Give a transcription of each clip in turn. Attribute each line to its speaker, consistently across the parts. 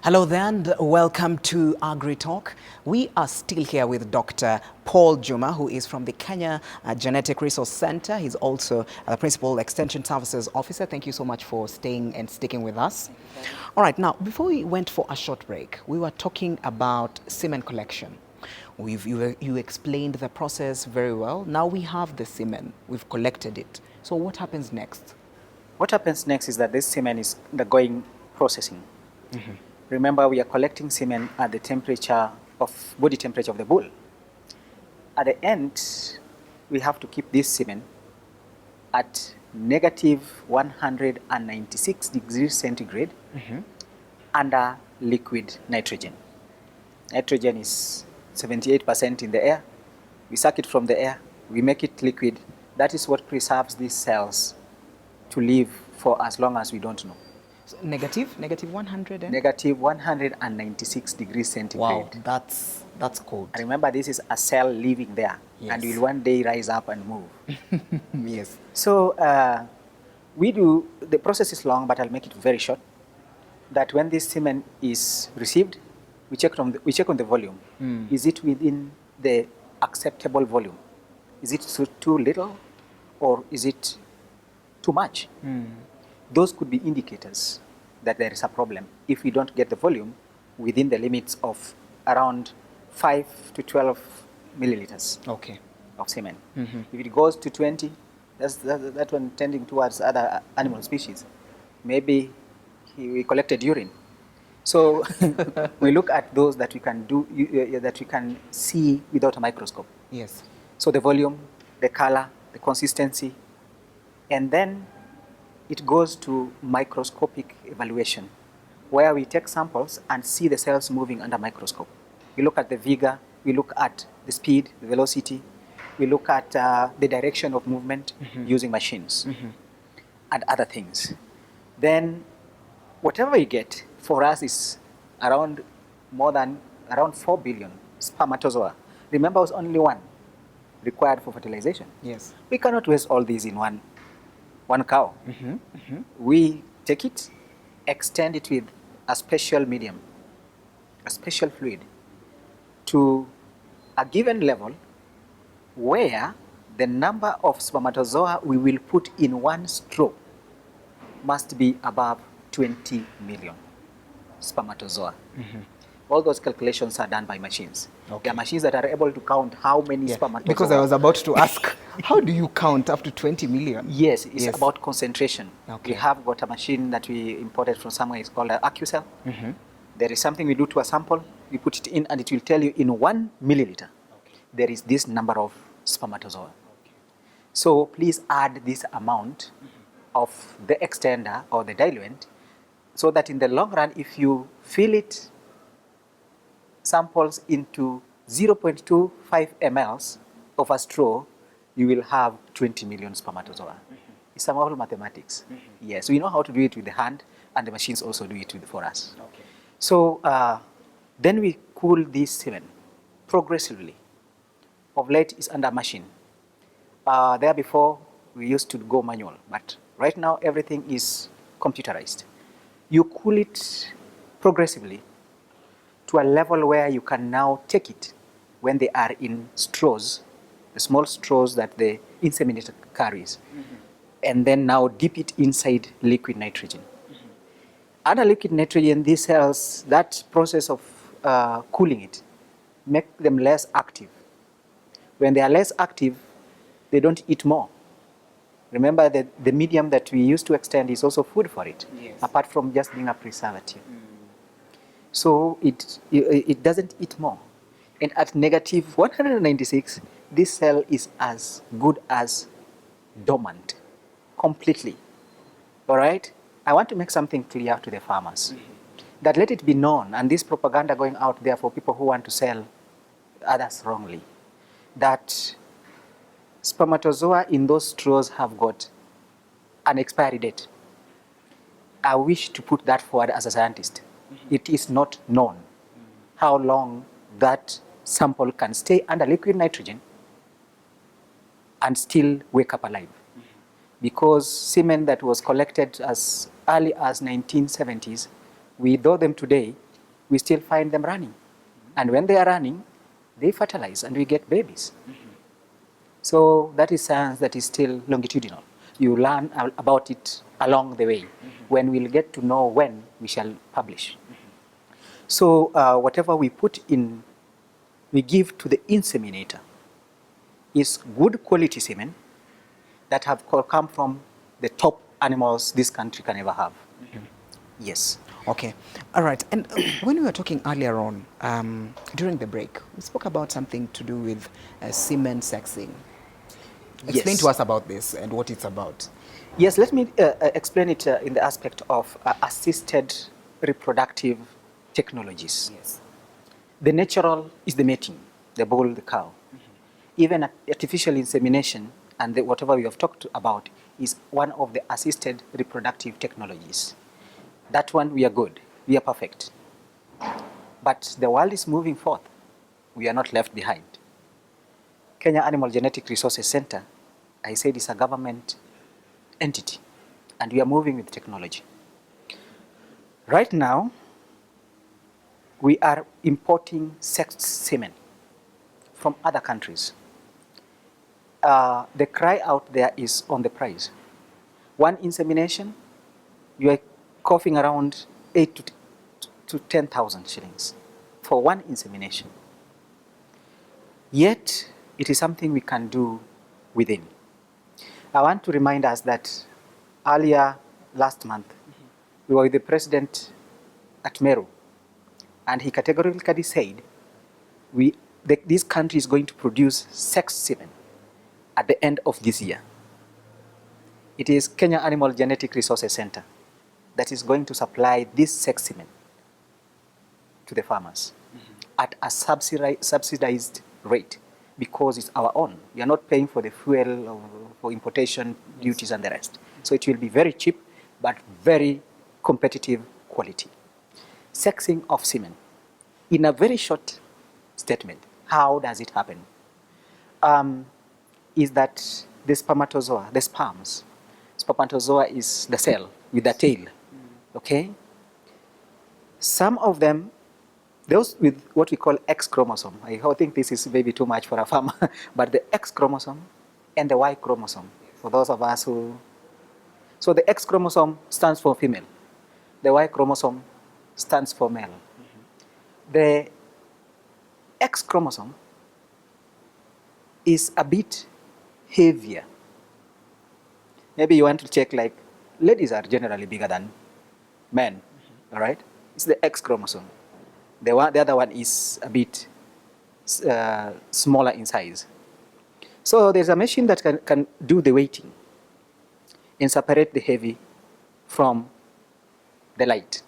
Speaker 1: Hello there and welcome to Agritalk. We are still here with Dr. Paul Juma, who is from the Kenya Genetic Resource Center. He's also the Principal Extension Services Officer. Thank you so much for staying and sticking with us. All right, now, before we went for a short break, we were talking about semen collection. You explained the process very well. Now we have the semen. We've collected it. So what happens next?
Speaker 2: What happens next is that this semen is undergoing processing. Mm-hmm. Remember, we are collecting semen at the temperature of body temperature of the bull. At the end, we have to keep this semen at negative 196 degrees centigrade under liquid nitrogen. Nitrogen is 78% in the air. We suck it from the air, we make it liquid. That is what preserves these cells to live for as long as we don't know.
Speaker 1: So negative 100
Speaker 2: Negative 196 degrees centigrade.
Speaker 1: Wow, that's cold.
Speaker 2: Remember, this is a cell living there,
Speaker 1: yes,
Speaker 2: and will one day rise up and move.
Speaker 1: Yes.
Speaker 2: So the process is long, but I'll make it very short. That when this semen is received, we check on the volume. Is it within the acceptable volume? Is it too little, or is it too much? Those could be indicators that there is a problem if we don't get the volume within the limits of around 5 to 12 milliliters of semen. If it goes to 20, that one tending towards other animal species. Maybe we collected urine. So we look at those that we can that we can see without a microscope.
Speaker 1: Yes.
Speaker 2: So the volume, the color, the consistency, and then it goes to microscopic evaluation, where we take samples and see the cells moving under microscope. We look at the vigor, we look at the speed, the velocity, we look at the direction of movement using machines and other things. Then whatever we get for us is around 4 billion spermatozoa. Remember, it was only one required for fertilization.
Speaker 1: Yes.
Speaker 2: We cannot waste all these in one cow. We take it, extend it with a special medium, a special fluid, to a given level where the number of spermatozoa we will put in one straw must be above 20 million spermatozoa. All those calculations are done by machines. There are machines that are able to count how many spermatozoa.
Speaker 1: Because I was about to ask, how do you count up to 20 million?
Speaker 2: Yes, it's about concentration. We have got a machine that we imported from somewhere. It's called an AccuCell. There is something we do to a sample. We put it in, and it will tell you in 1 milliliter, there is this number of spermatozoa. So please add this amount of the extender or the diluent, so that in the long run, if you fill it samples into 0.25 mLs of a straw, you will have 20 million spermatozoa. It's all mathematics. Yes, we know how to do it with the hand, and the machines also do it for us. So then we cool this semen progressively. Of late, it's under machine. There before, we used to go manual, but right now everything is computerized. You cool it progressively to a level where you can now take it when they are in straws, the small straws that the inseminator carries, and then now dip it inside liquid nitrogen. Under liquid nitrogen, these cells, that process of cooling it, make them less active. When they are less active, they don't eat more. Remember that the medium that we use to extend is also food for it, apart from just being a preservative. So it doesn't eat more. And at negative 196, this cell is as good as dormant, completely. All right? I want to make something clear to the farmers, that let it be known, and this propaganda going out there for people who want to sell others wrongly, that spermatozoa in those straws have got an expiry date. I wish to put that forward as a scientist. It is not known how long that sample can stay under liquid nitrogen and still wake up alive. Because semen that was collected as early as 1970s, we know them today we still find them running. And when they are running, they fertilize and we get babies. So that is science that is still longitudinal. You learn about it along the way when we'll get to know when we shall publish. So whatever we put in, we give to the inseminator is good quality semen that have come from the top animals this country can ever have. Yes.
Speaker 1: Okay. All right. And when we were talking earlier on, during the break, we spoke about something to do with semen sexing. Explain to us about this and what it's about.
Speaker 2: Yes, let me explain it in the aspect of assisted reproductive technologies.
Speaker 1: Yes.
Speaker 2: The natural is the mating, the bull, the cow. Even artificial insemination and whatever we have talked about is one of the assisted reproductive technologies. That one, we are good, we are perfect. But the world is moving forth. We are not left behind. Kenya Animal Genetic Resources Center, I said, is a government entity, and we are moving with technology. Right now, we are importing sexed semen from other countries. The cry out there is on the price. One insemination, you are coughing around 8 to 10,000 shillings for one insemination. Yet, it is something we can do within. I want to remind us that earlier last month, we were with the president at Meru, and he categorically said, this country is going to produce sex semen at the end of this year. It is Kenya Animal Genetic Resources Center that is going to supply this sex semen to the farmers at a subsidized rate because it's our own. We are not paying for the fuel or for importation duties and the rest. So it will be very cheap but very competitive quality. Sexing of semen. In a very short statement, how does it happen? Is that the spermatozoa, the spermatozoa is the cell with the tail, okay? Some of them, those with what we call X chromosome, I think this is maybe too much for a farmer, but the X chromosome and the Y chromosome, for those of us who, so the X chromosome stands for female, the Y chromosome stands for male. The X chromosome is a bit heavier. Maybe you want to check, like, ladies are generally bigger than men, all right? It's the X chromosome. The other one is a bit smaller in size. So there's a machine that can do the weighting and separate the heavy from the light.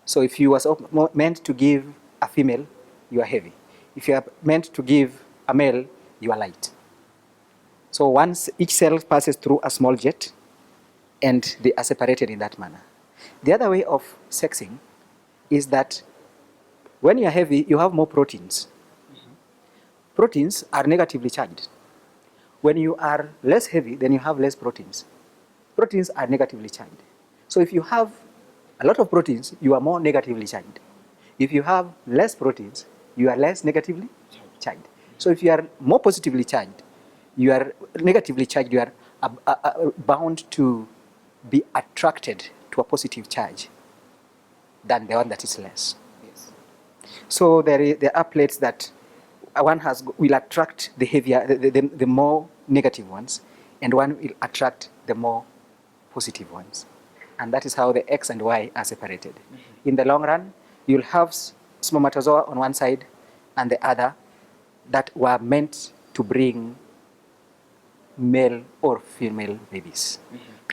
Speaker 2: So if you were meant to give a female, you are heavy. If you are meant to give a male, you are light. So once each cell passes through a small jet, and they are separated in that manner. The other way of sexing is that when you are heavy, you have more proteins. Proteins are negatively charged. When you are less heavy, then you have less proteins. Proteins are negatively charged. So if you have a lot of proteins, you are more negatively charged. If you have less proteins, you are less negatively charged. So if you are more positively charged, you are negatively charged, you are bound to be attracted to a positive charge than the one that is less. Yes. So there are plates that one will attract the heavier, the more negative ones, and one will attract the more positive ones. And that is how the X and Y are separated. In the long run, you'll have spermatozoa on one side and the other that were meant to bring male or female babies.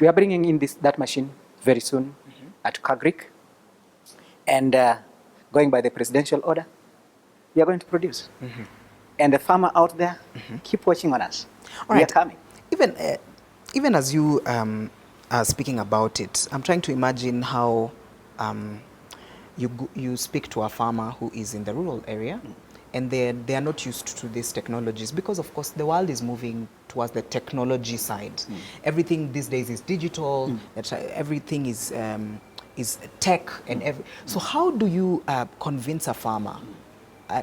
Speaker 2: We are bringing in that machine very soon at Agritalk, and going by the presidential order, we are going to produce. And the farmer out there, keep watching on us. We are coming.
Speaker 1: Even as you are speaking about it, I'm trying to imagine how you speak to a farmer who is in the rural area, and they are not used to these technologies because, of course, the world is moving towards the technology side. Everything these days is digital. Everything is is tech and every. So how do you convince a farmer?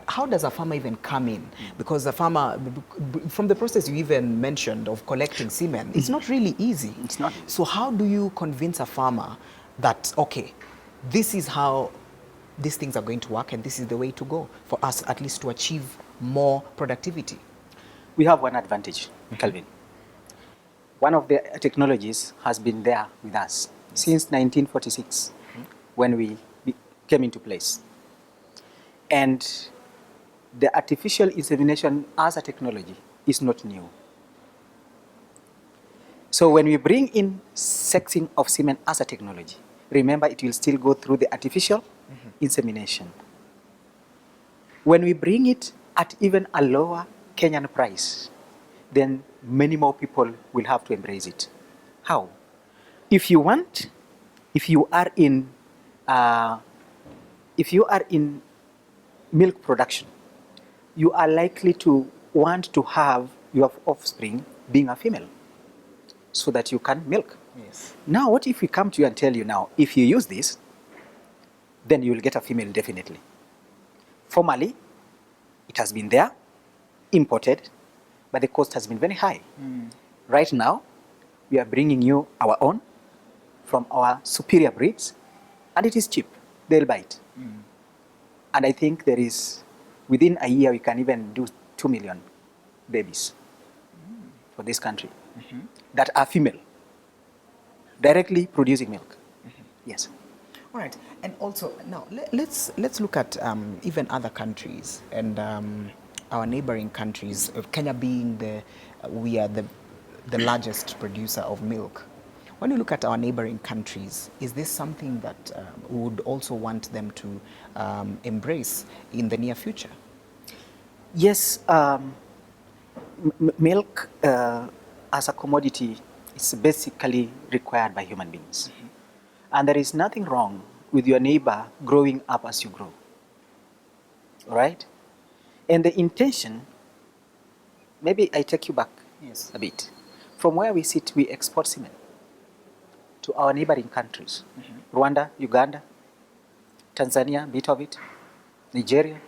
Speaker 1: How does a farmer even come in? Because the farmer, from the process you even mentioned of collecting semen, it's not really easy.
Speaker 2: It's not.
Speaker 1: So how do you convince a farmer that, okay, this is how these things are going to work and this is the way to go for us at least to achieve more productivity?
Speaker 2: We have one advantage, Calvin. One of the technologies has been there with us since 1946 when we came into place. And the artificial insemination as a technology is not new. So when we bring in sexing of semen as a technology, remember it will still go through the artificial insemination. When we bring it at even a lower Kenyan price, then many more people will have to embrace it. How? If you are in milk production, you are likely to want to have your offspring being a female so that you can milk.
Speaker 1: Yes.
Speaker 2: Now, what if we come to you and tell you now, if you use this, then you will get a female definitely. Formerly, it has been there, imported, but the cost has been very high. Right now, we are bringing you our own from our superior breeds, and it is cheap. They'll buy it. And I think there is, within a year, we can even do 2 million babies for this country that are female, directly producing milk. Yes.
Speaker 1: All right, and also now let's look at even other countries and our neighboring countries. Kenya being we are the largest producer of milk. When you look at our neighboring countries, is this something that we would also want them to embrace in the near future?
Speaker 2: Yes, milk as a commodity is basically required by human beings. And there is nothing wrong with your neighbor growing up as you grow. All right? And the intention, maybe I take you back a bit. From where we sit, we export semen to our neighboring countries. Rwanda, Uganda, Tanzania, bit of it, Nigeria.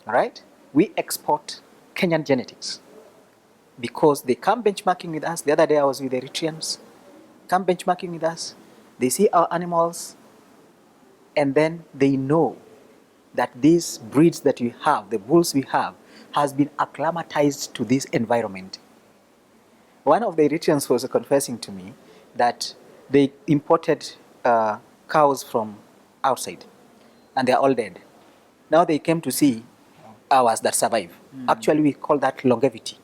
Speaker 2: All right? We export Kenyan genetics because they come benchmarking with us. The other day I was with the Eritreans, come benchmarking with us. They see our animals, and then they know that these breeds that we have, the bulls we have, has been acclimatized to this environment. One of the Eritreans was confessing to me that they imported cows from outside, and they're all dead. Now they came to see ours that survive. Actually, we call that longevity.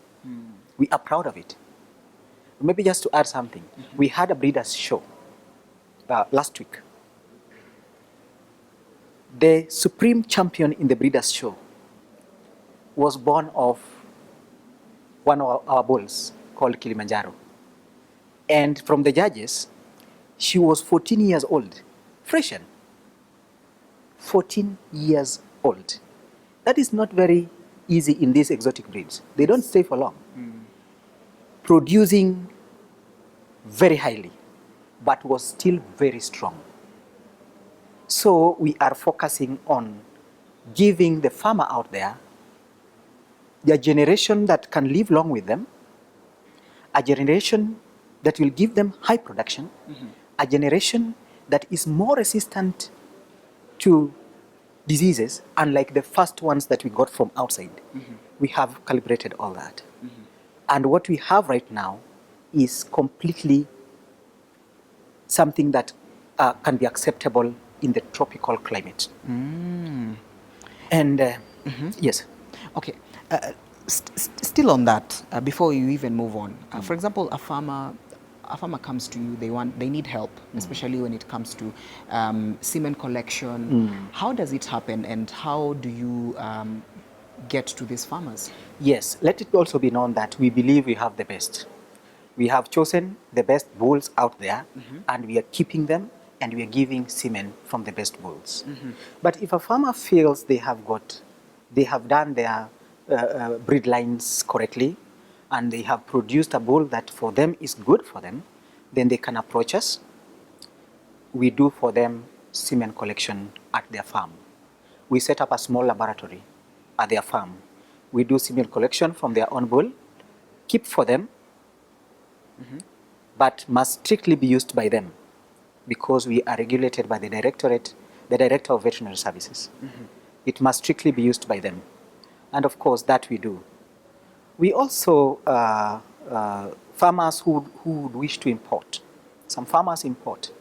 Speaker 2: We are proud of it. Maybe just to add something, we had a breeders' show last week. The supreme champion in the breeders' show was born of one of our bulls called Kilimanjaro. And from the judges, she was 14 years old, freshen. 14 years old. That is not very easy in these exotic breeds. They don't stay for long. Producing very highly, but was still very strong. So we are focusing on giving the farmer out there a generation that can live long with them, a generation that will give them high production, a generation that is more resistant to diseases, unlike the first ones that we got from outside. We have calibrated all that. And what we have right now is completely something that can be acceptable in the tropical climate. And yes.
Speaker 1: Okay. Still on that, before you even move on, for example, a farmer comes to you, they need help, especially when it comes to semen collection. How does it happen, and how do you get to these farmers?
Speaker 2: Yes, let it also be known that we believe we have the best. We have chosen the best bulls out there, and we are keeping them, and we are giving semen from the best bulls. But if a farmer feels they have done their breed lines correctly, and they have produced a bull that for them is good for them, then they can approach us. we do for them semen collection at their farm. We set up a small laboratory at their farm. We do semen collection from their own bull, keep for them, but must strictly be used by them because we are regulated by the Director of Veterinary Services. It must strictly be used by them. And of course, that we do. We also, farmers who would wish to import, some farmers import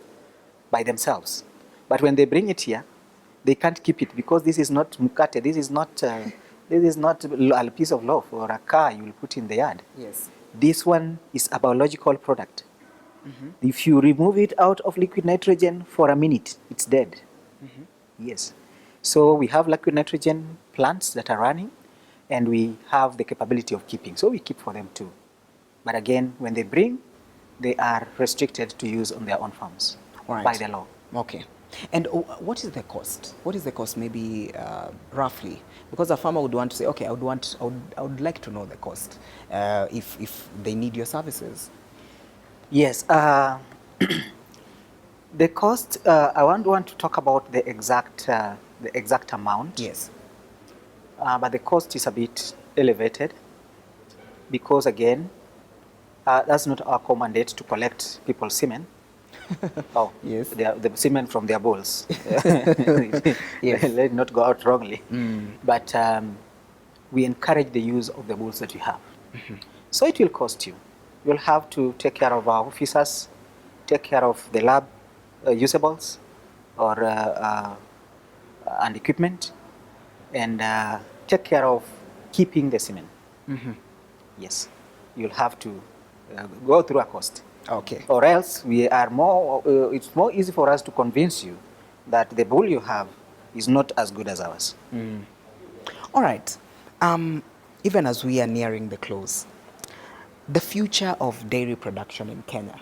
Speaker 2: by themselves. But when they bring it here, they can't keep it because this is not mukate, this is not a piece of loaf or a car you will put in the yard.
Speaker 1: Yes.
Speaker 2: This one is a biological product. If you remove it out of liquid nitrogen for a minute, it's dead. Yes. So we have liquid nitrogen plants that are running, and we have the capability of keeping. So we keep for them too. But again, when they bring, they are restricted to use on their own farms by the law.
Speaker 1: Okay. And what is the cost? What is the cost, maybe roughly? Because a farmer would want to say, okay, I would like to know the cost if they need your services.
Speaker 2: Yes. The cost, I want to talk about the exact amount.
Speaker 1: Yes.
Speaker 2: But the cost is a bit elevated because, again, that's not our core mandate to collect people's semen. Oh,
Speaker 1: yes.
Speaker 2: The semen from their bulls.
Speaker 1: Yes.
Speaker 2: Let it not go out wrongly. But we encourage the use of the bulls that we have. So it will cost you. You'll have to take care of our officers, take care of the lab usables or and equipment, and take care of keeping the semen. Yes, you'll have to go through a cost.
Speaker 1: Okay.
Speaker 2: Or else we are more. It's more easy for us to convince you that the bull you have is not as good as ours.
Speaker 1: All right. Even as we are nearing the close, the future of dairy production in Kenya,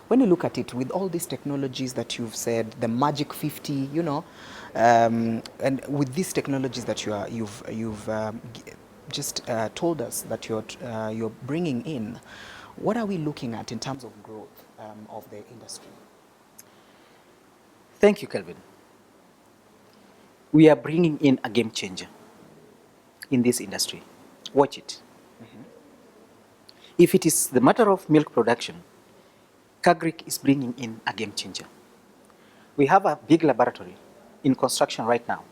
Speaker 1: when you look at it with all these technologies that you've said, the magic 50, you know, and with these technologies that you've just told us that you're bringing in, what are we looking at in terms of growth of the industry?
Speaker 2: Thank you, Kelvin. We are bringing in a game changer in this industry. Watch it. If it is the matter of milk production, Agric is bringing in a game changer. We have a big laboratory in construction right now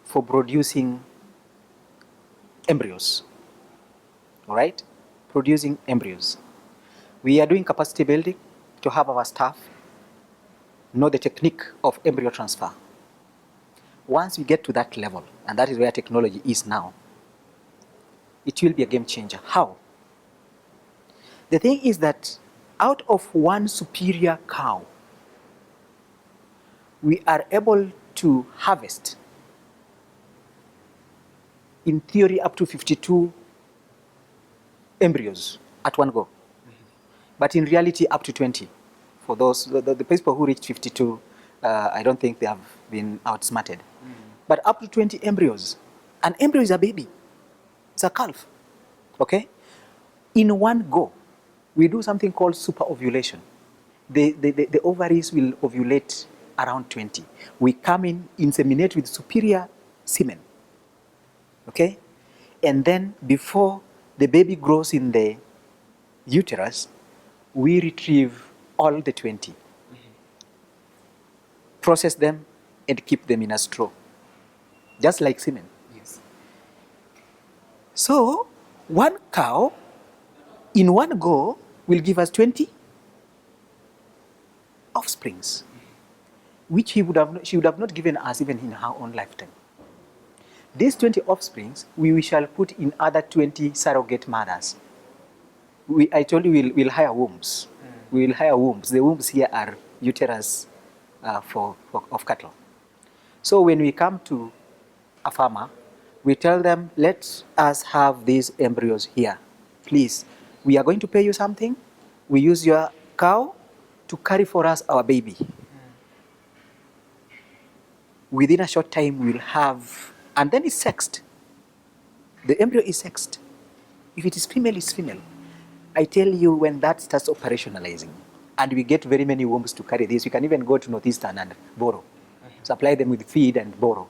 Speaker 2: for producing embryos. All right? Producing embryos. We are doing capacity building to have our staff know the technique of embryo transfer. Once we get to that level, and that is where technology is now, it will be a game changer. How? The thing is that out of one superior cow, we are able to harvest, in theory, up to 52 embryos at one go. But in reality, up to 20. For those, the people who reached 52, I don't think they have been outsmarted. But up to 20 embryos. An embryo is a baby. It's a calf. Okay? In one go, we do something called super ovulation. The ovaries will ovulate around 20. We come in, inseminate with superior semen. Okay? And then before the baby grows in the uterus, we retrieve all the 20. Process them and keep them in a straw. Just like semen.
Speaker 1: Yes.
Speaker 2: So, one cow in one go will give us 20 offsprings, which she would have not given us even in her own lifetime. These 20 offsprings we shall put in other 20 surrogate mothers. I told you we'll hire wombs. We will hire wombs. The wombs here are uterus of cattle. So when we come to a farmer, we tell them, let us have these embryos here. Please, we are going to pay you something. We use your cow to carry for us our baby. Within a short time, we'll have, and then it's sexed. The embryo is sexed. If it is female, it's female. I tell you, when that starts operationalizing, and we get very many wombs to carry this. We can even go to Northeastern and borrow, supply them with feed and borrow.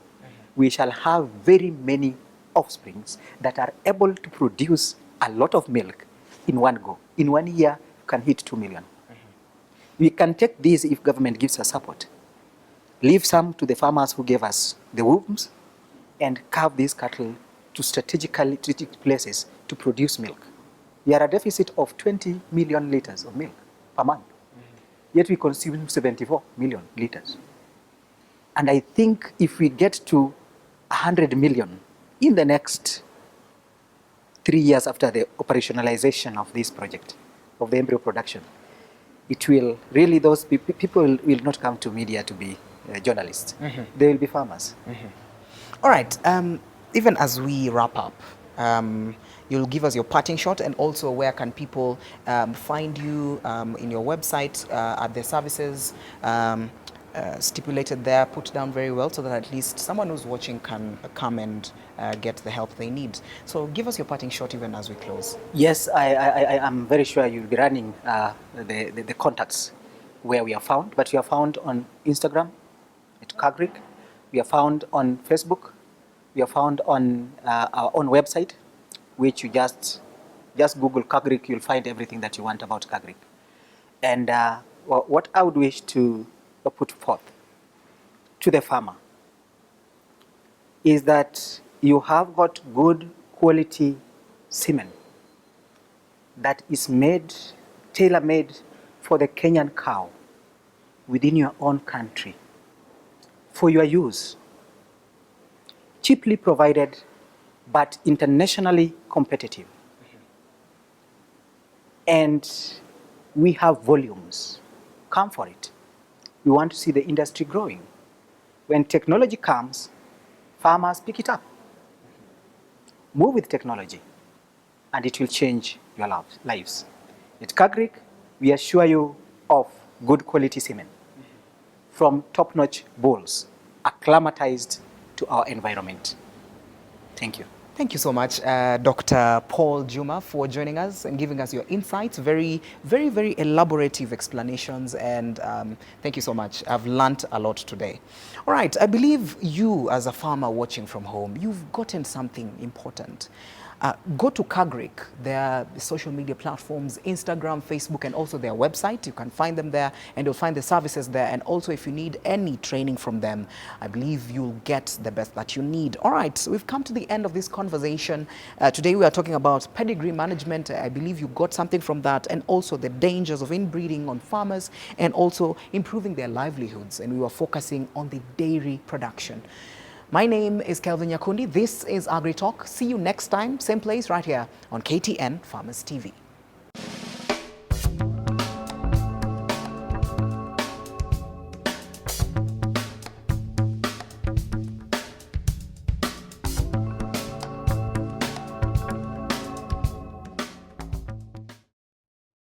Speaker 2: We shall have very many offsprings that are able to produce a lot of milk in one go. In 1 year, you can hit 2 million. We can take these if government gives us support. Leave some to the farmers who gave us the wombs and carve these cattle to strategic places to produce milk. We are a deficit of 20 million liters of milk per month. Yet we consume 74 million liters. And I think if we get to 100 million in the next 3 years after the operationalization of this project, of the embryo production, it will really, those people will not come to media to be journalists. They will be farmers.
Speaker 1: All right. Even as we wrap up, you'll give us your parting shot, and also where can people find you in your website, at the services stipulated there, put down very well, so that at least someone who's watching can come and get the help they need. So give us your parting shot even as we close.
Speaker 2: Yes, I am very sure you'll be running the contacts where we are found, but we are found on Instagram at Kagrik. We are found on Facebook. We are found on our own website, which you just Google Kagrik, you'll find everything that you want about Kagrik. And what I would wish to put forth to the farmer is that you have got good quality semen that is made, tailor-made for the Kenyan cow within your own country for your use, cheaply provided but internationally competitive. And we have volumes. Come for it. We want to see the industry growing. When technology comes, farmers pick it up. Move with technology, and it will change your lives. At Kagrik, we assure you of good quality semen from top-notch bulls, acclimatized to our environment. Thank you.
Speaker 1: Thank you so much, Dr. Paul Juma, for joining us and giving us your insights. Very, very, very elaborative explanations, and thank you so much. I've learnt a lot today. All right, I believe you, as a farmer watching from home, you've gotten something important. Go to Kagrik, their social media platforms, Instagram, Facebook, and also their website. You can find them there, and you'll find the services there. And also, if you need any training from them, I believe you'll get the best that you need. All right, so we've come to the end of this conversation. Today, we are talking about pedigree management. I believe you got something from that, and also the dangers of inbreeding on farmers, and also improving their livelihoods. And we were focusing on the dairy production. My name is Kelvin Nyakundi. This is Agritalk. See you next time, same place right here on KTN Farmers TV.